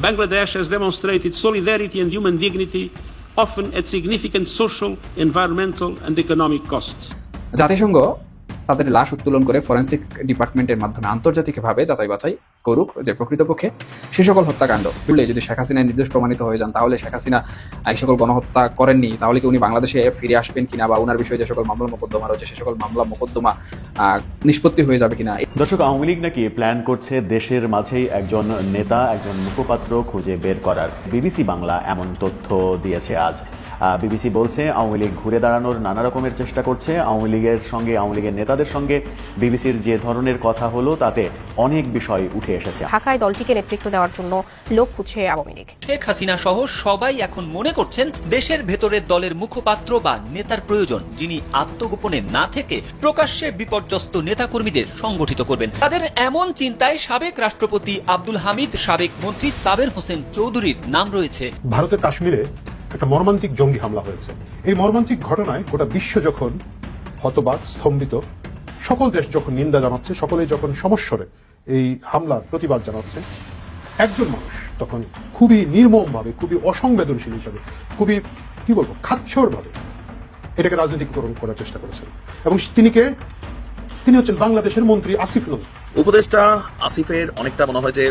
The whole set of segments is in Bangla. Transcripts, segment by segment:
Bangladesh has demonstrated solidarity and human dignity, often at significant social, environmental and economic costs. জাতিসংঘ তাদের লাশ উত্তোলন করে ফরেনসিক ডিপার্টমেন্টের মাধ্যমে আন্তর্জাতিকভাবে যাচাই বাছাই করুক যে প্রকৃতপক্ষে সে সকল হত্যাকাণ্ড যদি শেখ হাসিনা নির্দোষ প্রমাণিত হয়ে যান, তাহলে শেখ হাসিনা এই সকল গণহত্যা করেননি, তাহলে কি উনি বাংলাদেশে ফিরে আসবেন কিনা, বা ওনার বিষয়ে যে সকল মামলা মোকদ্দমা রয়েছে সে সকল মামলা মোকদ্দমা নিষ্পত্তি হয়ে যাবে কিনা। দর্শক, আওয়ামী লীগ নাকি প্ল্যান করছে দেশের মাঝেই একজন নেতা, একজন মুখপাত্র খুঁজে বের করার। বিবিসি বাংলা এমন তথ্য দিয়েছে আজ। বিবিসি বলছে আওয়ামী লীগ ঘুরে দাঁড়ানোর নানা রকমের চেষ্টা করছে। আওয়ামী লীগের নেতাদের সঙ্গে বিবিসির যে ধরনের কথা হলো তাতে অনেক বিষয় উঠে এসেছে। ঢাকায় দলটিকে নেতৃত্ব দেওয়ার জন্য লোক খুঁজছে আওয়ামী লীগ। শেখ হাসিনা সহ সবাই এখন মনে করছেন দেশের ভেতরে দলের মুখপাত্র বা নেতার প্রয়োজন, যিনি আত্মগোপনে না থেকে প্রকাশ্যে বিপর্যস্ত নেতাকর্মীদের সংগঠিত করবেন। তাদের এমন চিন্তায় সাবেক রাষ্ট্রপতি আব্দুল হামিদ, সাবেক মন্ত্রী সাবের হোসেন চৌধুরীর নাম রয়েছে। ভারতের কাশ্মীরে একটা মর্মান্তিক জঙ্গি হামলা হয়েছে। এই মর্মান্তিক ঘটনায় গোটা বিশ্ব যখন হতবাক, স্তম্ভিত, সকল দেশ যখন নিন্দা জানাচ্ছে, সকলেই যখন সমস্বরে এই হামলার প্রতিবাদ জানাচ্ছে, একজন মানুষ তখন খুবই নির্মমভাবে, খুবই অসংবেদনশীল হিসাবে, খুবই খাচ্ছরভাবে এটাকে রাজনীতিকরণ করার চেষ্টা করেছেন। এবং তিনি হচ্ছেন বাংলাদেশের মন্ত্রী আসিফ নজরুল। উপদেষ্টা আসিফের অনেকটা মনে হয় যে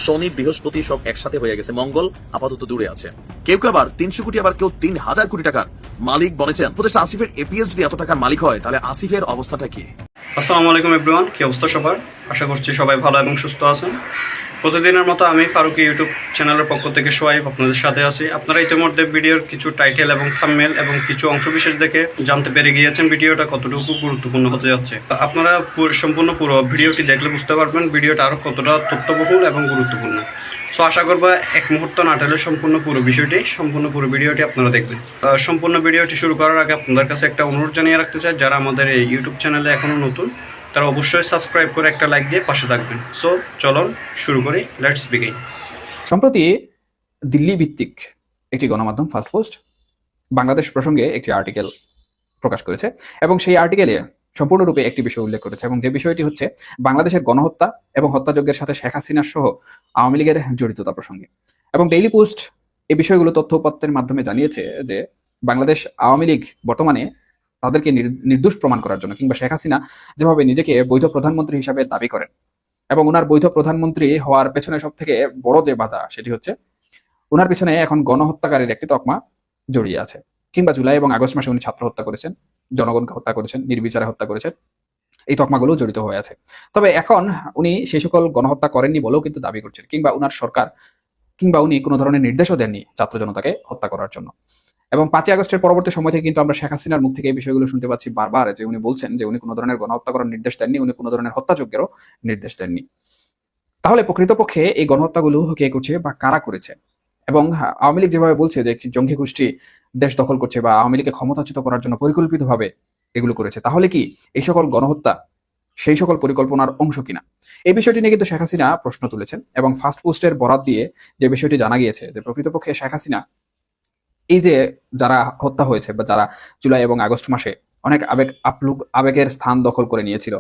শনি বৃহস্পতি সব একসাথে হয়ে গেছে, মঙ্গল আপাতত দূরে আছে। কেউ কেউ আবার 300 কোটি, আবার কেউ 3000 কোটি টাকার মালিক বলেছেন। উপদেষ্টা আসিফের এপিএস যদি এত টাকার মালিক হয়, তাহলে আসিফের অবস্থাটা কি? আসসালামু আলাইকুম এভরিওয়ান, কি অবস্থা সবার? আশা করছি সবাই ভালো এবং সুস্থ আছেন। প্রতিদিনের মতো আমি ফারুকি ইউটিউব চ্যানেলের পক্ষ থেকে সোহাইব আপনাদের সাথে আছি। আপনারা ইতিমধ্যে ভিডিওর কিছু টাইটেল এবং থাম্বনেল এবং কিছু অংশবিশেষ দেখে জানতে পেরে গিয়েছেন ভিডিওটা কতটুকু গুরুত্বপূর্ণ হতে যাচ্ছে। আপনারা সম্পূর্ণ পুরো ভিডিওটি দেখলে বুঝতে পারবেন ভিডিওটা আরও কতটা তথ্যবহুল এবং গুরুত্বপূর্ণ। সো আশা করবো এক মুহূর্ত না টেলে সম্পূর্ণ পুরো ভিডিওটি আপনারা দেখবেন। সম্পূর্ণ ভিডিওটি শুরু করার আগে আপনাদের কাছে একটা অনুরোধ জানিয়ে রাখতে চাই, যারা আমাদের এই ইউটিউব চ্যানেলে এখনও নতুন তারা অবশ্যই সাবস্ক্রাইব করে একটা লাইক দিয়ে পাশে থাকবেন। সো চলুন শুরু করি, লেটস বিগিন। সম্প্রতি দিল্লি ভিত্তিক একটি গণমাধ্যম ফার্স্ট পোস্ট বাংলাদেশ প্রসঙ্গে একটি আর্টিকেল প্রকাশ করেছে এবং সেই আর্টিকেলে সম্পূর্ণরূপে একটি বিষয় উল্লেখ করেছে, এবং যে বিষয়টি হচ্ছে বাংলাদেশের গণহত্যা এবং হত্যাযজ্ঞের সাথে শেখ হাসিনা সহ আওয়ামী লীগের জড়িততা প্রসঙ্গে। এবং ডেইলি পোস্ট এই বিষয়গুলো তথ্য উপাত্তের মাধ্যমে জানিয়েছে যে বাংলাদেশ আওয়ামী লীগ বর্তমানে তাদেরকে নির্দোষ প্রমাণ করার জন্য, কিংবা শেখ হাসিনা যেভাবে নিজেকে বৈধ প্রধানমন্ত্রী হিসাবে দাবি করেন এবং ওনার বৈধ প্রধানমন্ত্রী হওয়ার পেছনে সব থেকে বড় যে বাধা সেটি হচ্ছে ওনার পেছনে এখন গণহত্যাকারীর একটি তকমা জড়িয়ে আছে। কিংবা জুলাই এবং আগস্ট মাসে উনি ছাত্র হত্যা করেছেন, জনগণকে হত্যা করেছেন, নির্বিচারে হত্যা করেছেন, এই তকমাগুলো জড়িত হয়ে আছে। তবে এখন উনি সেই সকল গণহত্যা করেননি বলেও কিন্তু দাবি করছেন, কিংবা উনার সরকার কিংবা উনি কোনো ধরনের নির্দেশও দেননি ছাত্র জনতাকে হত্যা করার জন্য। এবং 5ই আগস্টের পরবর্তী সময় থেকে কিন্তু আমরা শেখ হাসিনার মুখ থেকে এই বিষয়গুলো শুনতে পাচ্ছি বারবার, যে উনি বলছেন যে উনি কোনো ধরনের গণহত্যা করার নির্দেশ দেননি, উনি কোনো ধরনের হত্যাযজ্ঞেরও নির্দেশ দেননি। তাহলে প্রকৃতপক্ষে এই গণহত্যাগুলো কে করছে বা কারা করেছে? এবং আওয়ামী লীগ যেভাবে বলছে যে একটি জঙ্গি গোষ্ঠী দেশ দখল করছে বা আওয়ামী লীগকে ক্ষমতাচ্যুত করার জন্য পরিকল্পিতভাবে এগুলো করেছে, তাহলে কি এই সকল গণহত্যা সেই সকল পরিকল্পনার অংশ কিনা? এই বিষয়টি নিয়ে কিন্তু শেখ হাসিনা প্রশ্ন তুলেছেন এবং ফার্স্ট পোস্টের বরাত দিয়ে যে বিষয়টি জানা গিয়েছে যে প্রকৃতপক্ষে শেখ হাসিনা এই যে যারা হত্যা হয়েছে বা যারা জুলাই এবং আগস্ট মাসে অনেক আবেগের স্থান দখল করে নিয়েছিল,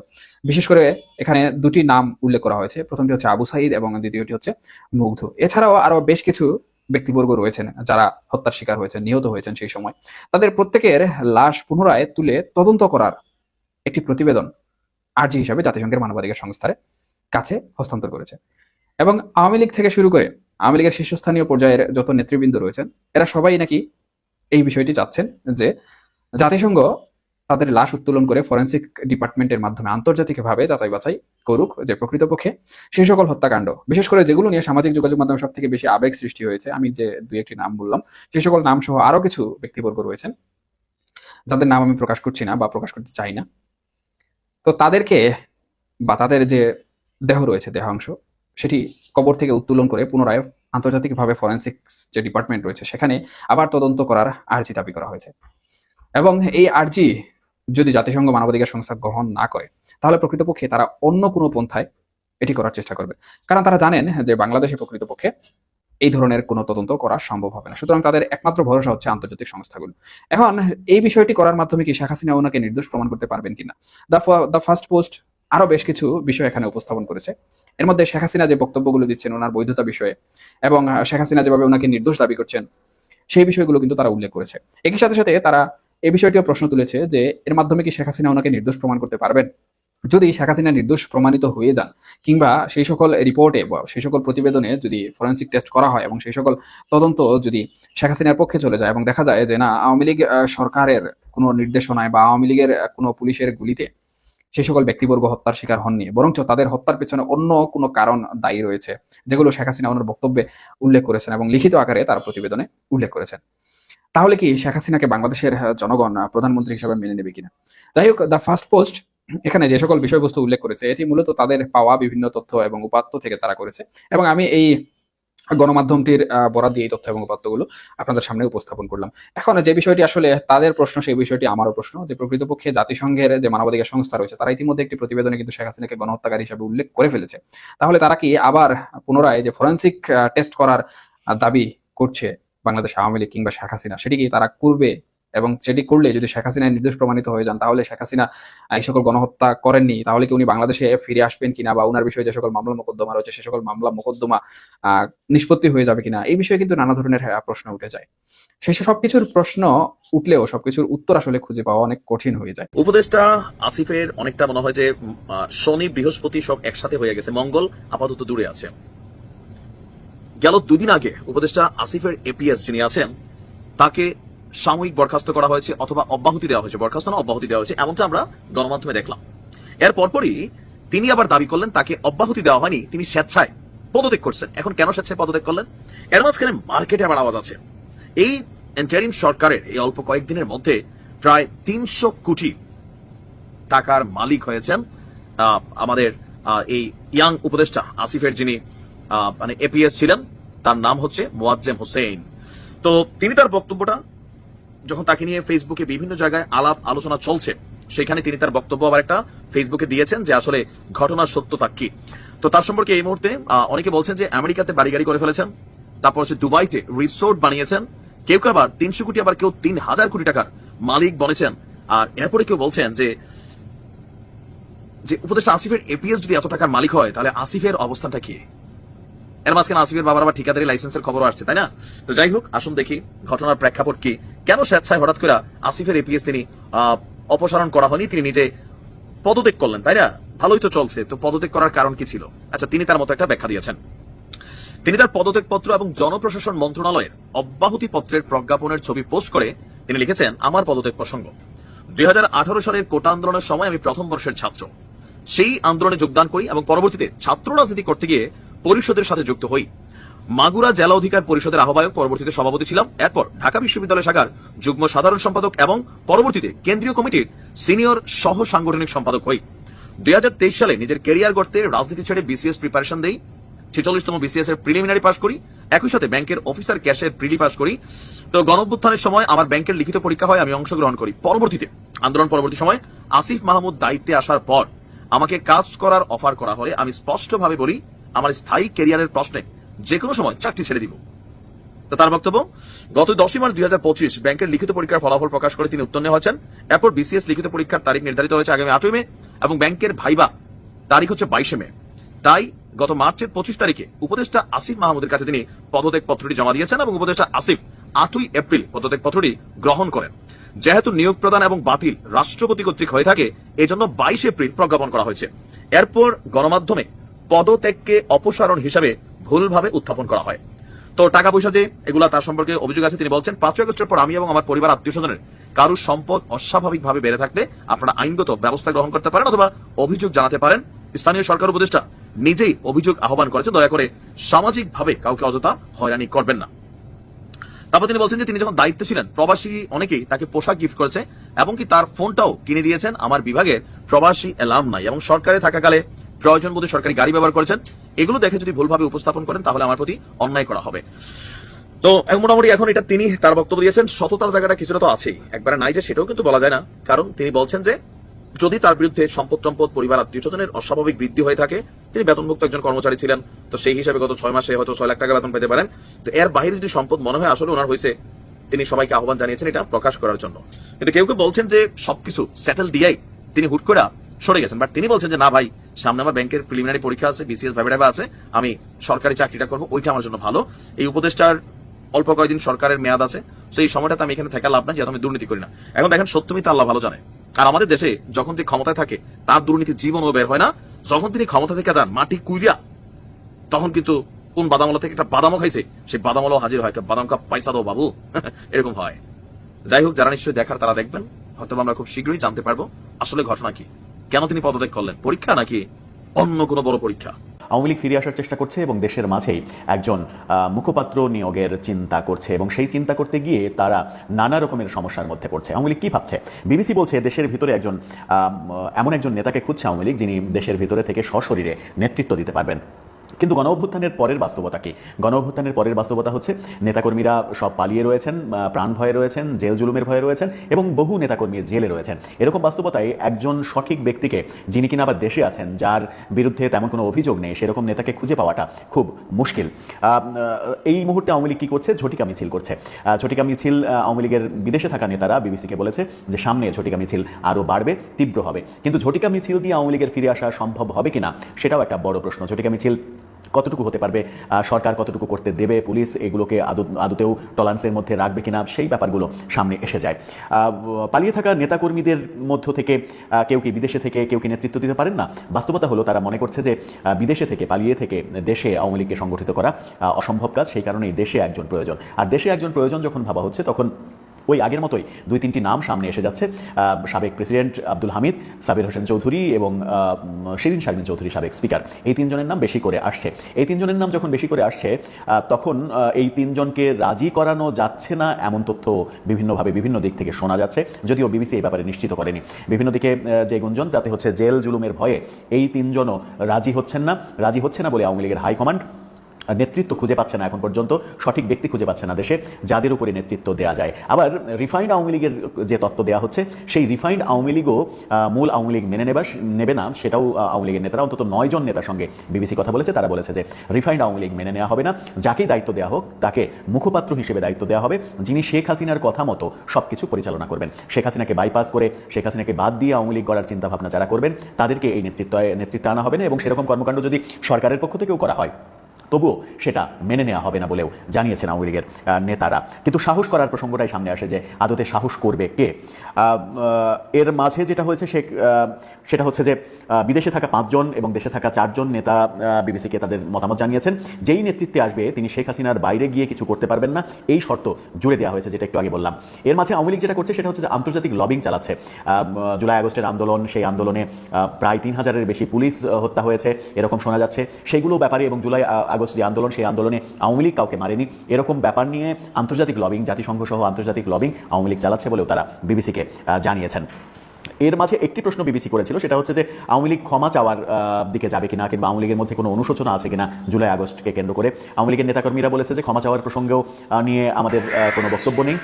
বিশেষ করে এখানে দুটি নাম উল্লেখ করা হয়েছে। প্রথমটি হচ্ছে আবু সাঈদ এবং দ্বিতীয়টি হচ্ছে মুগ্ধ। এছাড়াও আরো বেশ কিছু ব্যক্তিবর্গ রয়েছেন যারা হত্যার শিকার হয়েছেন, নিহত হয়েছেন সেই সময়। তাদের প্রত্যেকের লাশ পুনরায় তুলে তদন্ত করার একটি প্রতিবেদন আর্জি হিসাবে জাতিসংঘের মানবাধিকার সংস্থার কাছে হস্তান্তর করেছে। এবং আওয়ামী লীগ থেকে শুরু করে আওয়ামী লীগের শীর্ষস্থানীয় পর্যায়ের যত নেতৃবৃন্দ রয়েছেন এরা সবাই নাকি এই বিষয়টি চাচ্ছেন যে জাতিসংঘ তাদের লাশ উত্তোলন করে ফরেনসিক ডিপার্টমেন্টের মাধ্যমে আন্তর্জাতিকভাবে যাচাই বাছাই করুক যে প্রকৃতপক্ষে সেই সকল হত্যাকাণ্ড, বিশেষ করে যেগুলো নিয়ে সামাজিক যোগাযোগ মাধ্যমে সব থেকে বেশি আবেগ সৃষ্টি হয়েছে, আমি যে দুই একটি নাম বললাম, সেই সকল নাম সহ আরো কিছু ব্যক্তিবর্গ রয়েছেন যাদের নাম আমি প্রকাশ করছি না বা প্রকাশ করতে চাই না। তো তাদেরকে বা তাদের যে দেহ রয়েছে, দেহাংশ, সেটি কবর থেকে উত্তোলন করে পুনরায় আন্তর্জাতিকভাবে ফরেনসিক যে ডিপার্টমেন্ট রয়েছে সেখানে আবার তদন্ত করার আর্জি দাবি করা হয়েছে। এবং এই আর্জি যদি জাতিসংঘ মানবাধিকার সংস্থা গ্রহণ না করে, তাহলে প্রকৃতপক্ষে তারা অন্য কোনো পন্থায় এটি করার চেষ্টা করবে, কারণ তারা জানেন যে বাংলাদেশে প্রকৃতপক্ষে এই ধরনের কোনো তদন্ত করা সম্ভব হবে না। সুতরাং তাদের একমাত্র ভরসা হচ্ছে আন্তর্জাতিক সংস্থাগুলো। এখন এই বিষয়টি করার মাধ্যমে কি শেখ হাসিনা ওনাকে নির্দোষ প্রমাণ করতে পারবেন কিনা? দ্য ফার্স্ট পোস্ট আরো বেশ কিছু বিষয় এখানে উপস্থাপন করেছে। এর মধ্যে শেখ হাসিনা যে বক্তব্যগুলো দিচ্ছেন ওনার বৈধতা বিষয়ে এবং শেখ হাসিনা যেভাবে ওনাকে নির্দোষ দাবি করছেন সেই বিষয়গুলো কিন্তু তারা উল্লেখ করেছে। একই সাথে সাথে তারা এই বিষয়টিও প্রশ্ন তুলেছে যে এর মাধ্যমে কি শেখ হাসিনা ওনাকে নির্দোষ প্রমাণ করতে পারবেন। যদি শেখ হাসিনা নির্দোষ প্রমাণিত হয়ে যান কিংবা সেই সকল রিপোর্টে বা সেই সকল প্রতিবেদনে যদি ফরেন্সিক টেস্ট করা হয় এবং সেই সকল তদন্ত যদি শেখ হাসিনার পক্ষে চলে যায় এবং দেখা যায় যে না আওয়ামী লীগ সরকারের কোনো নির্দেশনায় বা আওয়ামী লীগের কোনো পুলিশের গুলিতে সেই সকল ব্যক্তিবর্গ হত্যার শিকার হননি, বরঞ্চ তাদের হত্যার পেছনে অন্য কোনো কারণ দায়ী রয়েছে, যেগুলো শেখ হাসিনা ওনার বক্তব্যে উল্লেখ করেছেন এবং লিখিত আকারে তার প্রতিবেদনে উল্লেখ করেছেন, তাহলে কি শেখ হাসিনাকে বাংলাদেশের জনগণ প্রধানমন্ত্রী হিসেবে মেনে নেবে কিনা। যাই হোক, দ্য ফার্স্ট পোস্ট এখানে যে সকল বিষয়বস্তু উল্লেখ করেছে এটি মূলত তাদের পাওয়া বিভিন্ন তথ্য এবং উপাত্ত থেকে তারা করেছে এবং আমি এই গণমাধ্যমটির বরাত দিয়ে এই তথ্য এবং উপাত্তগুলো আপনাদের সামনে উপস্থাপন করলাম। এখন যে বিষয়টি আসলে তাদের প্রশ্ন সেই বিষয়টি আমারও প্রশ্ন যে প্রকৃতপক্ষে জাতিসংঘের যে মানবাধিকার সংস্থা রয়েছে তারা ইতিমধ্যে একটি প্রতিবেদনে কিন্তু শেখ হাসিনাকে গণহত্যাকারী হিসেবে উল্লেখ করে ফেলেছে। তাহলে তারা কি আবার পুনরায় যে ফরেন্সিক টেস্ট করার দাবি করছে বাংলাদেশ আওয়ামী লীগ কিংবা শেখ হাসিনা সেটি কি তারা করবে, এবং সেটি করলে যদি শেখ হাসিনা নির্দোষ প্রমাণিত হয়ে যান তাহলে শেখ হাসিনা এই সকল গণহত্যা করেননি, তাহলে কি উনি বাংলাদেশে ফিরে আসবেন কিনা বা উনার বিষয়ে যে সকল মামলা মোকদ্দমা রয়েছে সে সকল মামলা মোকদ্দমা নিষ্পত্তি হয়ে যাবে কিনা, এই বিষয়ে কিন্তু নানা ধরনের প্রশ্ন উঠে যায়। সেই সবকিছুর প্রশ্ন উঠলেও সবকিছুর উত্তর আসলে খুঁজে পাওয়া অনেক কঠিন হয়ে যায়। উপদেষ্টা আসিফের অনেকটা মনে হয় যে শনি বৃহস্পতি সব একসাথে হয়ে গেছে, মঙ্গল আপাতত দূরে আছে। গেল 2 দিন আগে উপদেষ্টা আসিফের এপিএস যিনি আছেন তাকে সাময়িক বরখাস্ত করা হয়েছে অথবা অব্যাহতি দেওয়া হয়েছে, বরখাস্ত না অব্যাহতি দেওয়া হয়েছে এমনটা আমরা গণমাধ্যমে দেখলাম। এর পরপরই তিনি আবার দাবি করলেন তাকে অব্যাহতি দেওয়া হয়নি, তিনি স্বেচ্ছায় পদত্যাগ করছেন। এখন কেন স্বেচ্ছায় পদত্যাগ করলেন? এর মাঝখানে মার্কেটে আবার আওয়াজ আছে এই ইন্টারিম সরকারের এই অল্প কয়েকদিনের মধ্যে প্রায় 300 কোটি টাকার মালিক হয়েছেন আমাদের এই ইয়াং উপদেষ্টা আসিফের যিনি মানে এপিএস ছিলেন, তার নাম হচ্ছে মোয়াজ্জেম হোসেন। তো তিনি তার বক্তব্যটা যখন তাকে নিয়ে ফেসবুকে বিভিন্ন জায়গায় আলাপ আলোচনা চলছে সেখানে তিনি তার বক্তব্য আবার একটা ফেসবুকে দিয়েছেন যে আসলে ঘটনার সত্যতা কি। তো তার সম্পর্কে এই মুহূর্তে অনেকে বলছেন যে আমেরিকাতে বাড়ি গাড়ি করে ফেলেছেন, তারপর হচ্ছে দুবাইতে রিসোর্ট বানিয়েছেন, কেউ কেউ আবার 300 কোটি আবার কেউ 3000 কোটি টাকার মালিক বনেছেন। আর এরপরে কেউ বলছেন যে উপদেষ্টা আসিফের এপিএস যদি এত টাকার মালিক হয় তাহলে আসিফের অবস্থানটা কি। এর মাঝখানে আসিফের বাবার আবার ঠিকাদারি লাইসেন্সের খবরও আসছে, তাই না? তো যাই হোক, আসুন দেখি ঘটনার প্রেক্ষাপট কি, কেন স্বেচ্ছায় হঠাৎ করে আসিফের এপিএস তিনি অপসারণ করা হয়নি, তিনি নিজে পদত্যাগ করলেন, তাই না? ভালোই তো চলছে, তো পদত্যাগ করার কারণ কি ছিল? আচ্ছা, তিনি তার মতো একটা ব্যাখ্যা দিয়েছেন। তিনি তার পদত্যাগপত্র এবং জনপ্রশাসন মন্ত্রণালয়ের অব্যাহতি পত্রের প্রজ্ঞাপনের ছবি পোস্ট করে তিনি লিখেছেন, আমার পদত্যাগ প্রসঙ্গ 2018 সালের কোটা আন্দোলনের সময় আমি প্রথম বর্ষের ছাত্র, সেই আন্দোলনে যোগদান করি এবং পরবর্তীতে ছাত্র রাজনীতি করতে গিয়ে পরিষদের সাথে যুক্ত হই। মাগুরা জেলা অধিকার পরিষদের আহ্বায়ক, পরবর্তীতে সভাপতি ছিলাম, এরপর ঢাকা বিশ্ববিদ্যালয় শাখার যুগ্ম সাধারণ সম্পাদক এবং পরবর্তীতে কেন্দ্রীয় কমিটির সিনিয়র সহ সাংগঠনিক সম্পাদক হই। 2023 সালে নিজের ক্যারিয়ার গড়তে রাজনীতি ছেড়ে বিসিএস প্রিপারেশন দেই, 46তম বিসিএস এর প্রিলিমিনারি পাস করি, একই সাথে ব্যাংকের অফিসার ক্যাশের প্রিলি পাস করি। তো গণঅভ্যুত্থানের সময় আমার ব্যাংকের লিখিত পরীক্ষা হয়, আমি অংশগ্রহণ করি। পরবর্তীতে আন্দোলন পরবর্তী সময় আসিফ মাহমুদ দায়িত্বে আসার পর আমাকে কাজ করার অফার করা হলে আমি স্পষ্টভাবে বলি আমার স্থায়ী ক্যারিয়ারের প্রশ্নে যে কোনো সময় চাকরি ছেড়ে দিব। তো তার বক্তব্য, গত 10 মার্চ 2025 ব্যাংকের লিখিত পরীক্ষার ফলাফল প্রকাশ করে তিনি উত্তীর্ণ হয়েছেন। এরপর বিসিএস লিখিত পরীক্ষার তারিখ নির্ধারিত হয়েছে আগামী 8 মে এবং ব্যাংকের ভাইবা তারিখ হচ্ছে 22 মে। তাই গত মার্চের 25 তারিখে উপদেষ্টা আসিফ মাহমুদের কাছে তিনি পদত্যাগ পত্রটি জমা দিয়েছেন এবং উপদেষ্টা আসিফ 8 এপ্রিল পদত্যাগ পত্রটি গ্রহণ করেন। যেহেতু নিয়োগ প্রদান এবং বাতিল রাষ্ট্রপতি কর্তৃক হয়ে থাকে এজন্য 22 এপ্রিল প্রজ্ঞাপন করা হয়েছে। এরপর গণমাধ্যমে পদত্যাগকে অপসারণ হিসাবে ভুলভাবে উত্থাপন করা হয়। তো টাকা পয়সা যে এগুলা তার সম্পর্কে অভিযোগ আছে, তিনি বলছেন 5 আগস্টের পর আমি এবং আমার পরিবার আত্মীয় স্বজনের কারোর সম্পদ অস্বাভাবিকভাবে বেড়ে থাকলে আপনারা আইনগত ব্যবস্থা গ্রহণ করতে পারেন অথবা অভিযোগ জানাতে পারেন। স্থানীয় সরকার উপদেষ্টা নিজেই অভিযোগ আহ্বান করেছেন, দয়া করে সামাজিকভাবে কাউকে অযথা হয়রানি করবেন না। তারপর তিনি বলছেন যে তিনি যখন দায়িত্বে ছিলেন প্রবাসী অনেকেই তাকে পোশাক গিফট করেছে এবং কি তার ফোনটাও কিনে দিয়েছেন আমার বিভাগের প্রবাসী অ্যালার্ম নাই এবং সরকারে থাকাকালে প্রয়োজন বোধে সরকারি গাড়ি ব্যবহার করেছেন। এগুলো দেখে যদি ভুলভাবে উপস্থাপন করেন তাহলে আমার প্রতি অন্যায় করা হবে। তো মোটামুটি এখন এটা তিনি তার বক্তব্য দিয়েছেন, সততার জায়গাটা কিছুটা তো আছেই, একবারে নাই যে সেটাও কিন্তু বলা যায় না। কারণ তিনি বলছেন যে যদি তার বিরুদ্ধে সম্পদ পরিবার আত্মীয় স্বজনের অস্বাভাবিক বৃদ্ধি হয়ে থাকে, তিনি বেতনভুক্ত একজন কর্মচারী ছিলেন, তো সেই হিসাবে গত 6 মাসে হয়তো 6 লাখ টাকা বেতন পেতে পারেন। তো এর বাইরে যদি সম্পদ মনে হয় আসলে ওনার হয়েছে, তিনি সবাইকে আহ্বান জানিয়েছেন এটা প্রকাশ করার জন্য। কিন্তু কেউ কেউ বলছেন যে সবকিছু সেটেল দিয়েই তিনি হুট করে সরে গেছেন। বাট তিনি বলছেন যে না ভাই, সামনে আমার ব্যাংকের প্রিলিমিনারি পরীক্ষা আছে, বিসিএস ভাইবা আছে, আমি সরকারি চাকরিটা করবো, ওইটা আমার জন্য ভালো। এই উপদেষ্টার অল্প কয়েকদিন সরকারের মেয়াদ আছে, তো এই সময়টাতে আমি এখানে থাকা লাভ না, যেহেতু আমি দুর্নীতি করি না। এখন দেখেন, সত্যমিতা আল্লাহ ভালো জানে। আর আমাদের দেশে যখন যে ক্ষমতায় থাকে তার দুর্নীতি জীবনও বের হয় না। যখন তিনি ক্ষমতা থেকে যান মাটি কুইরিয়া, তখন কিন্তু কোন বাদামলা থেকে একটা বাদামও খাইছে, সেই বাদামলাও হাজির হয়, বাদাম কাপ পয়সা দাও বাবু, এরকম হয়। যাই হোক, যারা নিশ্চয়ই দেখার তারা দেখবেন, হয়তো আমরা খুব শীঘ্রই জানতে পারবো আসলে ঘটনা কি, কেন তিনি পদত্যাগ করলেন, পরীক্ষা নাকি অন্য কোনো বড় পরীক্ষা। আওয়ামী লীগ ফিরে আসার চেষ্টা করছে এবং দেশের মাঝেই একজন মুখপাত্র নিয়োগের চিন্তা করছে, এবং সেই চিন্তা করতে গিয়ে তারা নানা রকমের সমস্যার মধ্যে পড়ছে। আওয়ামী লীগ কি ভাবছে? বিবিসি বলছে দেশের ভিতরে এমন একজন নেতাকে খুঁজছে আওয়ামী লীগ, যিনি দেশের ভিতরে থেকে সশরীরে নেতৃত্ব দিতে পারবেন। কিন্তু গণ অভ্যুত্থানের পরের বাস্তবতা কি? গণ অভ্যুত্থানের পরের বাস্তবতা হচ্ছে নেতাকর্মীরা সব পালিয়ে রয়েছেন, প্রাণ ভয়ে রয়েছেন, জেল জুলুমের ভয়ে রয়েছেন, এবং বহু নেতাকর্মী জেলে রয়েছেন। এরকম বাস্তবতায় একজন সঠিক ব্যক্তিকে, যিনি কিনা আবার দেশে আছেন, যার বিরুদ্ধে তেমন কোনো অভিযোগ নেই, সেরকম নেতাকে খুঁজে পাওয়াটা খুব মুশকিল। এই মুহূর্তে আওয়ামী লীগ কি করছে? ঝটিকা মিছিল করছে। ঝটিকা মিছিল আওয়ামী লীগের বিদেশে থাকা নেতারা বিবিসিকে বলেছে যে সামনে ঝটিকা মিছিল আরও বাড়বে, তীব্র হবে। কিন্তু ঝটিকা মিছিল দিয়ে আওয়ামী লীগের ফিরে আসা সম্ভব হবে কিনা, সেটাও একটা বড় প্রশ্ন। ঝটিকা মিছিল কতটুকু হতে পারবে, সরকার কতটুকু করতে দেবে, পুলিশ এগুলোকে আদতেও টলারেন্সের মধ্যে রাখবে কিনা, সেই ব্যাপারগুলো সামনে এসে যায়। পালিয়ে থাকা নেতাকর্মীদের মধ্য থেকে কেউ কি বিদেশে থেকে কেউ কি নেতৃত্ব দিতে পারেন না? বাস্তবতা হলো তারা মনে করছে যে বিদেশে থেকে, পালিয়ে থেকে দেশে আওয়ামী লীগকে সংগঠিত করা অসম্ভব কাজ, সেই কারণেই দেশে একজন প্রয়োজন। আর দেশে একজন প্রয়োজন যখন ভাবা হচ্ছে, তখন ওই আগের মতোই 2-3টি নাম সামনে এসে যাচ্ছে। সাবেক প্রেসিডেন্ট আব্দুল হামিদ, সাবির হোসেন চৌধুরী এবং শিরিন শারমিন চৌধুরী, সাবেক স্পিকার, এই তিনজনের নাম বেশি করে আসছে। এই তিনজনের নাম যখন বেশি করে আসছে, তখন এই তিনজনকে রাজি করানো যাচ্ছে না এমন তথ্য বিভিন্নভাবে বিভিন্ন দিক থেকে শোনা যাচ্ছে, যদিও বিবিসি এই ব্যাপারে নিশ্চিত করেনি। বিভিন্ন দিকে যে গুঞ্জন, তাতে হচ্ছে জেল জুলুমের ভয়ে এই তিনজনও রাজি হচ্ছে না বলে আওয়ামী লীগের হাইকমান্ড নেতৃত্ব খুঁজে পাচ্ছে না এখন পর্যন্ত, সঠিক ব্যক্তি খুঁজে পাচ্ছে না দেশে যাদের উপরে নেতৃত্ব দেওয়া যায়। আবার রিফাইন্ড আওয়ামী লীগের যে তত্ত্ব দেওয়া হচ্ছে, সেই রিফাইন্ড আওয়ামী লীগও মূল আওয়ামী লীগ নেবে না, সেটাও আওয়ামী লীগের নেতারা, অন্তত 9 জন নেতার সঙ্গে বিবিসি কথা বলেছে। তারা বলেছে যে রিফাইন্ড আওয়ামী লীগ মেনে নেওয়া হবে না, যাকেই দায়িত্ব দেওয়া হোক তাকে মুখপাত্র হিসেবে দায়িত্ব দেওয়া হবে, যিনি শেখ হাসিনার কথা মতো সবকিছু পরিচালনা করবেন। শেখ হাসিনাকে বাইপাস করে, শেখ হাসিনাকে বাদ দিয়ে আওয়ামী লীগ করার চিন্তাভাবনা যারা করবেন, তাদেরকে এই নেতৃত্বে আনা হবে না, এবং সেরকম কর্মকাণ্ড যদি সরকারের পক্ষ থেকেও করা হয়, তবুও সেটা মেনে নেওয়া হবে না বলেও জানিয়েছেন আওয়ামী লীগের নেতারা। কিন্তু সাহস করার প্রসঙ্গটাই সামনে আসে যে আদতে সাহস করবে কে? এর মাঝে যেটা হয়েছে সেটা হচ্ছে যে বিদেশে থাকা 5 জন এবং দেশে থাকা 4 জন নেতা বিবিসিকে তাদের মতামত জানিয়েছেন। যেই নেতৃত্বে আসবে তিনি শেখ হাসিনার বাইরে গিয়ে কিছু করতে পারবেন না, এই শর্ত জুড়ে দেওয়া হয়েছে, যেটা একটু আগে বললাম। এর মাঝে আওয়ামী লীগ যেটা করছে সেটা হচ্ছে যে আন্তর্জাতিক লবিং চালাচ্ছে। জুলাই আগস্টের আন্দোলন, সেই আন্দোলনে প্রায় 3000-এর বেশি পুলিশ হত্যা হয়েছে এরকম শোনা যাচ্ছে, সেগুলো ব্যাপারে, এবং জুলাই আগস্ট যে আন্দোলন, সেই আন্দোলনে আওয়ামী লীগ কাউকে মারেনি, এরকম ব্যাপার নিয়ে আন্তর্জাতিক লবিং, জাতিসংঘ সহ আন্তর্জাতিক লবিং আওয়ামী লীগ চালাচ্ছে বলেও তারা বিবিসিকে জানিয়েছেন। এর মাঝে একটি প্রশ্ন বিবিসি করেছিল, সেটা হচ্ছে যে আওয়ামী লীগ ক্ষমা চাওয়ার দিকে যাবে কিনা, কিংবা আওয়ামী লীগের মধ্যে কোনো অনুশোচনা আছে কিনা জুলাই আগস্টকে কেন্দ্র করে। আওয়ামী লীগের নেতাকর্মীরা বলেছে যে ক্ষমা চাওয়ার প্রসঙ্গেও নিয়ে আমাদের কোনো বক্তব্য নেই,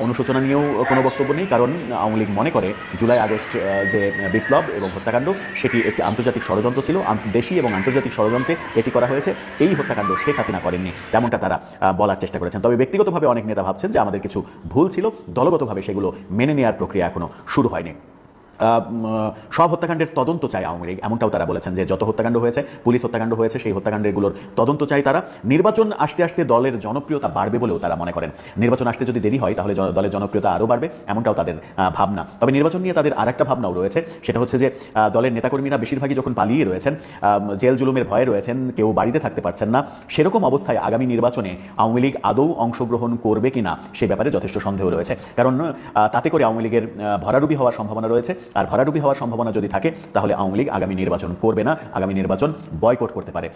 অনুশোচনা নিয়েও কোনো বক্তব্য নেই, কারণ আওয়ামী লীগ মনে করে জুলাই আগস্ট যে বিপ্লব এবং হত্যাকাণ্ড, সেটি একটি আন্তর্জাতিক ষড়যন্ত্র ছিল, দেশি এবং আন্তর্জাতিক ষড়যন্ত্রে এটি করা হয়েছে। এই হত্যাকাণ্ড শেখ হাসিনা করেননি, তেমনটা তারা বলার চেষ্টা করেছেন। তবে ব্যক্তিগতভাবে অনেক নেতা ভাবছেন যে আমাদের কিছু ভুল ছিল, দলগতভাবে সেগুলো মেনে নেওয়ার প্রক্রিয়া এখনো শুরু হয়নি। সব হত্যাকাণ্ডের তদন্ত চায় আওয়ামী লীগ, এমনটাও তারা বলেছেন যে যত হত্যাকাণ্ড হয়েছে, পুলিশ হত্যাকাণ্ড হয়েছে, সেই হত্যাকাণ্ডগুলোর তদন্ত চায় তারা। নির্বাচন আসতে আসতে দলের জনপ্রিয়তা বাড়বে বলেও তারা মনে করেন। নির্বাচন আসতে যদি দেরি হয় তাহলে দলের জনপ্রিয়তা আরও বাড়বে, এমনটাও তাদের ভাবনা। তবে নির্বাচন নিয়ে তাদের আরেকটা ভাবনাও রয়েছে, সেটা হচ্ছে যে দলের নেতাকর্মীরা বেশিরভাগই যখন পালিয়ে রয়েছেন, জেল জুলুমের ভয়ে রয়েছেন, কেউ বাড়িতে থাকতে পারছেন না, সেরকম অবস্থায় আগামী নির্বাচনে আওয়ামী লীগ আদৌ অংশগ্রহণ করবে কিনা সে ব্যাপারে যথেষ্ট সন্দেহ রয়েছে। কারণ তাতে করে আওয়ামী লীগের ভরাডুবি হওয়ার সম্ভাবনা রয়েছে, আর ভরাডুবি হওয়ার সম্ভাবনা যদি থাকে তাহলে আওয়ামী লীগ আগামী নির্বাচন করবে না, আগামী নির্বাচন বয়কট করতে পারে।